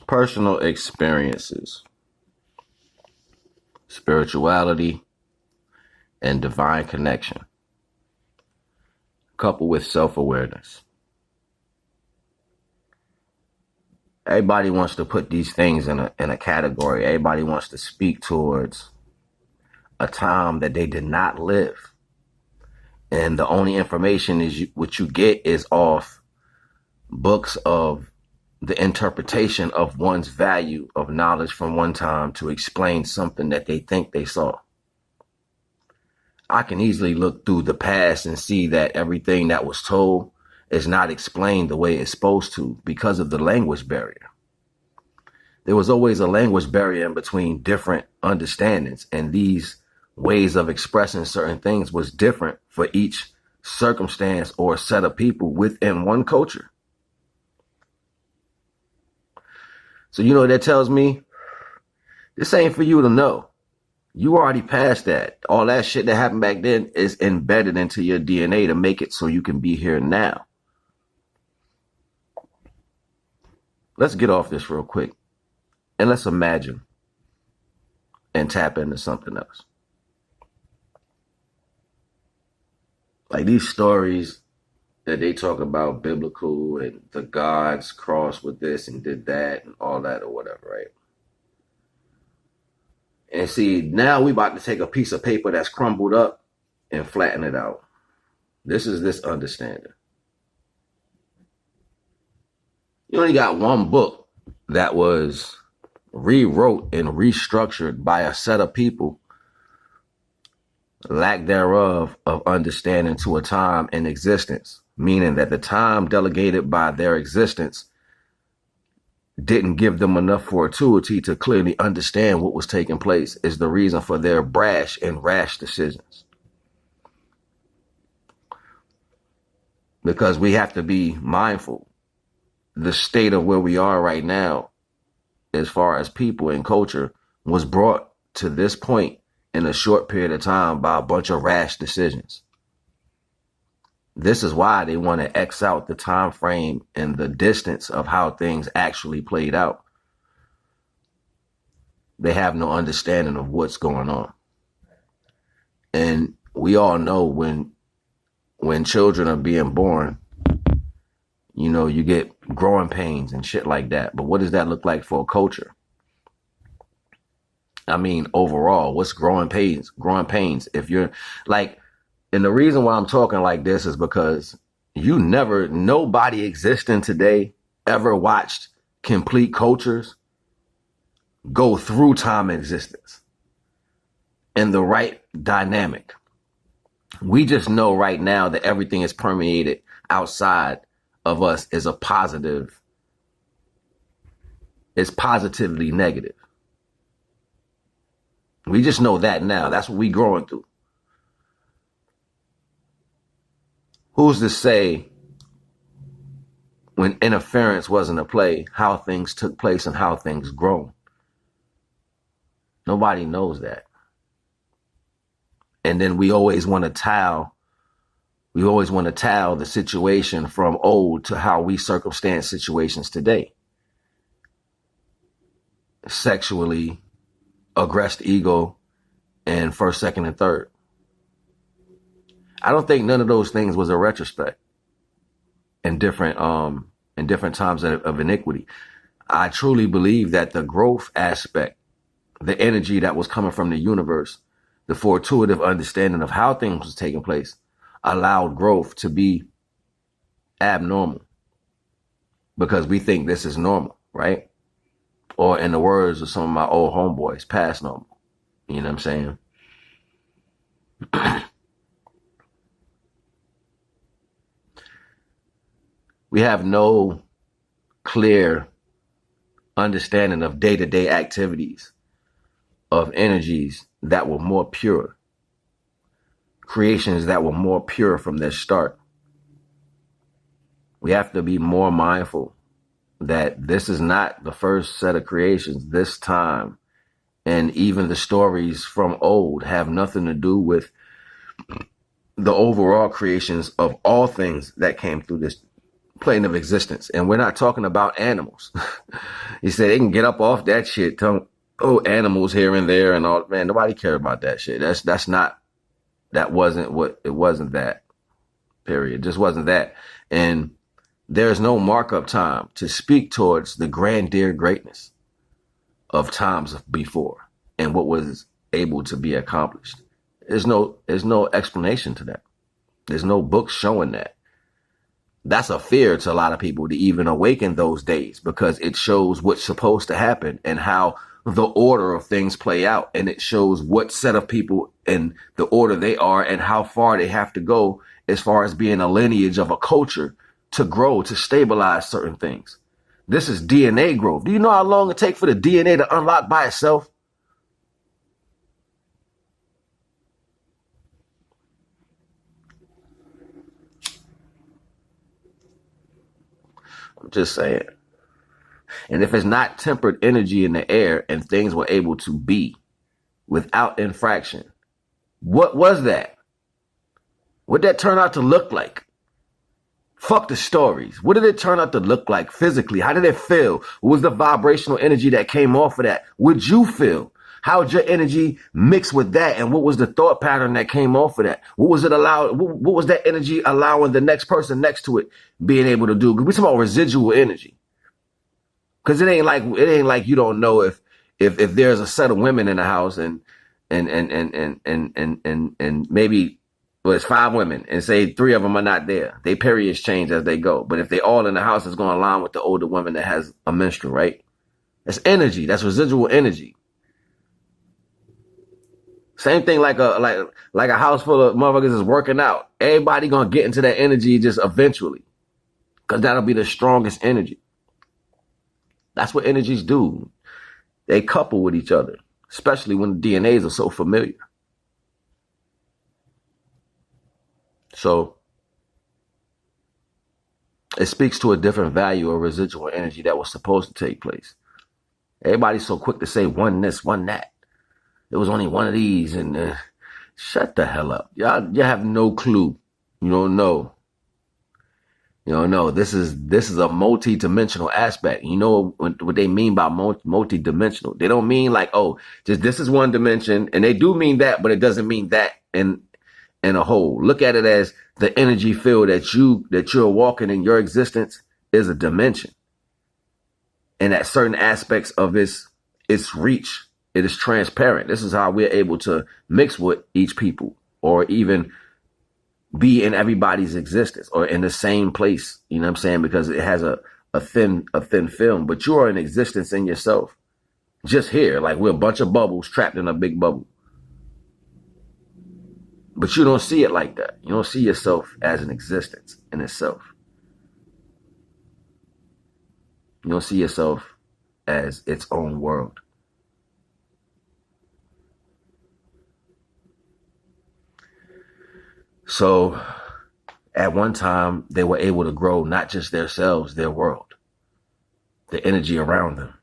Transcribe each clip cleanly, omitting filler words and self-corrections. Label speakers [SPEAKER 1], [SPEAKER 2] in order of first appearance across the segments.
[SPEAKER 1] Personal experiences, spirituality, and divine connection, coupled with self-awareness. Everybody wants to put these things in a category. Everybody wants to speak towards a time that they did not live. And the only information what you get is off books of the interpretation of one's value of knowledge from one time to explain something that they think they saw. I can easily look through the past and see that everything that was told is not explained the way it's supposed to because of the language barrier. There was always a language barrier in between different understandings, and these ways of expressing certain things was different for each circumstance or set of people within one culture. So you know what that tells me? This ain't for you to know. You already passed that. All that shit that happened back then is embedded into your DNA to make it so you can be here now. Let's get off this real quick and let's imagine and tap into something else. Like these stories that they talk about biblical and the gods crossed with this and did that and all that or whatever, right? And see, now we about to take a piece of paper that's crumbled up and flatten it out. This is this understanding. You only got one book that was rewrote and restructured by a set of people, lack thereof of understanding to a time in existence, meaning that the time delegated by their existence didn't give them enough fortuity to clearly understand what was taking place is the reason for their brash and rash decisions. Because we have to be mindful. The state of where we are right now, as far as people and culture, was brought to this point in a short period of time by a bunch of rash decisions. This is why they want to X out the time frame and the distance of how things actually played out. They have no understanding of what's going on. And we all know when children are being born, you know, you get growing pains and shit like that. But what does that look like for a culture? I mean, overall, what's growing pains? Growing pains. If you're like, and the reason why I'm talking like this is because nobody existing today ever watched complete cultures go through time and existence in the right dynamic. We just know right now that everything is permeated outside of us is a positive, is positively negative. We just know that now. That's what we growing through. Who's to say when interference wasn't a play, how things took place and how things grown? Nobody knows that. And then we always want to tile the situation from old to how we circumstance situations today. Sexually, aggressed ego, and first, second, and third. I don't think none of those things was a retrospect in different times of iniquity. I truly believe that the growth aspect, the energy that was coming from the universe, the fortuitive understanding of how things was taking place, allowed growth to be abnormal because we think this is normal, right? Or in the words of some of my old homeboys, past normal. You know what I'm saying? We have no clear understanding of day-to-day activities, of energies that were more pure, creations that were more pure from their start. We have to be more mindful that this is not the first set of creations this time. And even the stories from old have nothing to do with the overall creations of all things that came through this plane of existence. And we're not talking about animals. He said they can get up off that shit. Animals here and there and all. Man, nobody cared about that shit. That wasn't that. Period. Just wasn't that. And there's no markup time to speak towards the grandeur greatness of times before and what was able to be accomplished. There's no explanation to that. There's no book showing that. That's a fear to a lot of people to even awaken those days, because it shows what's supposed to happen and how the order of things play out. And it shows what set of people and the order they are and how far they have to go as far as being a lineage of a culture to grow, to stabilize certain things. This is DNA growth. Do you know how long it takes for the DNA to unlock by itself? I'm just saying. And if it's not tempered energy in the air and things were able to be without infraction, what was that? What did that turn out to look like? Fuck the stories. What did it turn out to look like physically? How did it feel? What was the vibrational energy that came off of that? Would you feel? How would your energy mix with that? And what was the thought pattern that came off of that? What was that energy allowing the next person next to it being able to do? Because we're talking about residual energy. Because it ain't like you don't know if there's a set of women in the house and maybe it's 5 women and say 3 of them are not there. They periods change as they go. But if they all in the house, it's going to align with the older woman that has a menstrual, right? That's energy. That's residual energy. Same thing like a house full of motherfuckers is working out. Everybody going to get into that energy just eventually, because that'll be the strongest energy. That's what energies do. They couple with each other, especially when the DNAs are so familiar. So it speaks to a different value of residual energy that was supposed to take place. Everybody's so quick to say one this, one that. There was only one of these, and shut the hell up. Y'all have no clue. You don't know. You don't know. This is a multi-dimensional aspect. You know what they mean by multi-dimensional? They don't mean like, oh, just this is one dimension, and they do mean that, but it doesn't mean that in a whole. Look at it as the energy field that you're walking in. Your existence is a dimension, and at certain aspects of its reach, it is transparent. This is how we're able to mix with each people, or even be in everybody's existence, or in the same place. You know what I'm saying? Because it has a thin film, but you are in existence in yourself. Just here, like we're a bunch of bubbles trapped in a big bubble. But you don't see it like that. You don't see yourself as an existence in itself. You don't see yourself as its own world. So at one time, they were able to grow not just themselves, their world, the energy around them.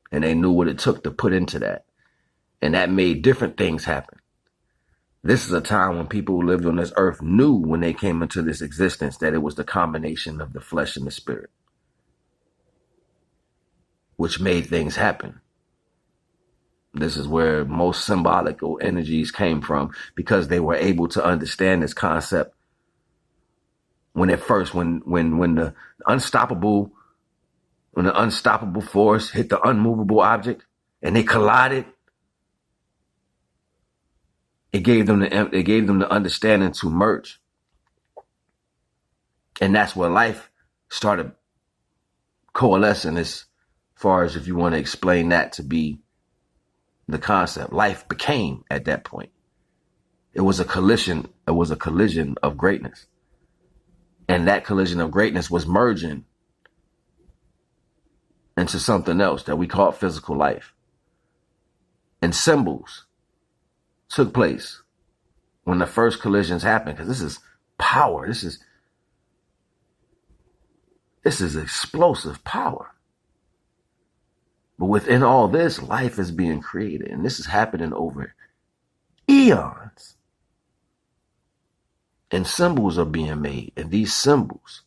[SPEAKER 1] And they knew what it took to put into that. And that made different things happen. This is a time when people who lived on this earth knew when they came into this existence that it was the combination of the flesh and the spirit, which made things happen. This is where most symbolical energies came from, because they were able to understand this concept when the unstoppable force hit the unmovable object and they collided. It gave them the understanding to merge. And that's where life started coalescing, as far as if you want to explain that to be the concept. Life became at that point. It was a collision. It was a collision of greatness. And that collision of greatness was merging into something else that we call physical life. And symbols took place when the first collisions happened, because this is power. This is explosive power. But within all this, life is being created, and this is happening over eons. And symbols are being made, and these symbols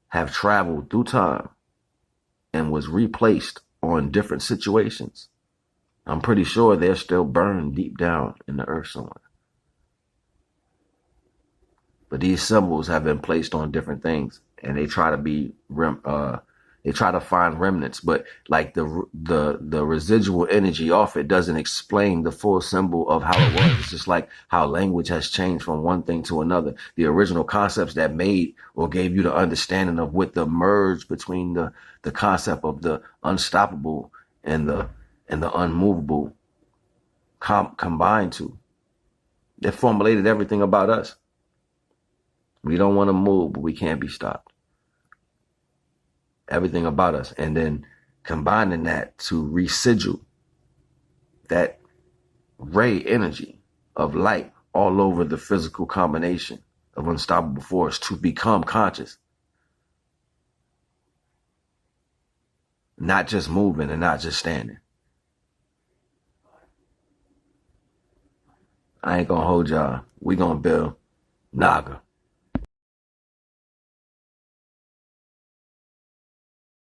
[SPEAKER 1] have traveled through time and was replaced on different situations, I'm pretty sure they're still burned deep down in the earth somewhere. But these symbols have been placed on different things, and they try to they try to find remnants, but like the residual energy off it doesn't explain the full symbol of how it was. It's just like how language has changed from one thing to another. The original concepts that made or gave you the understanding of what the merge between the concept of the unstoppable and the unmovable combined to. They formulated everything about us. We don't want to move, but we can't be stopped. Everything about us. And then combining that to residual that ray energy of light all over the physical combination of unstoppable force to become conscious. Not just moving and not just standing. I ain't gonna hold y'all. We gonna build NAGA.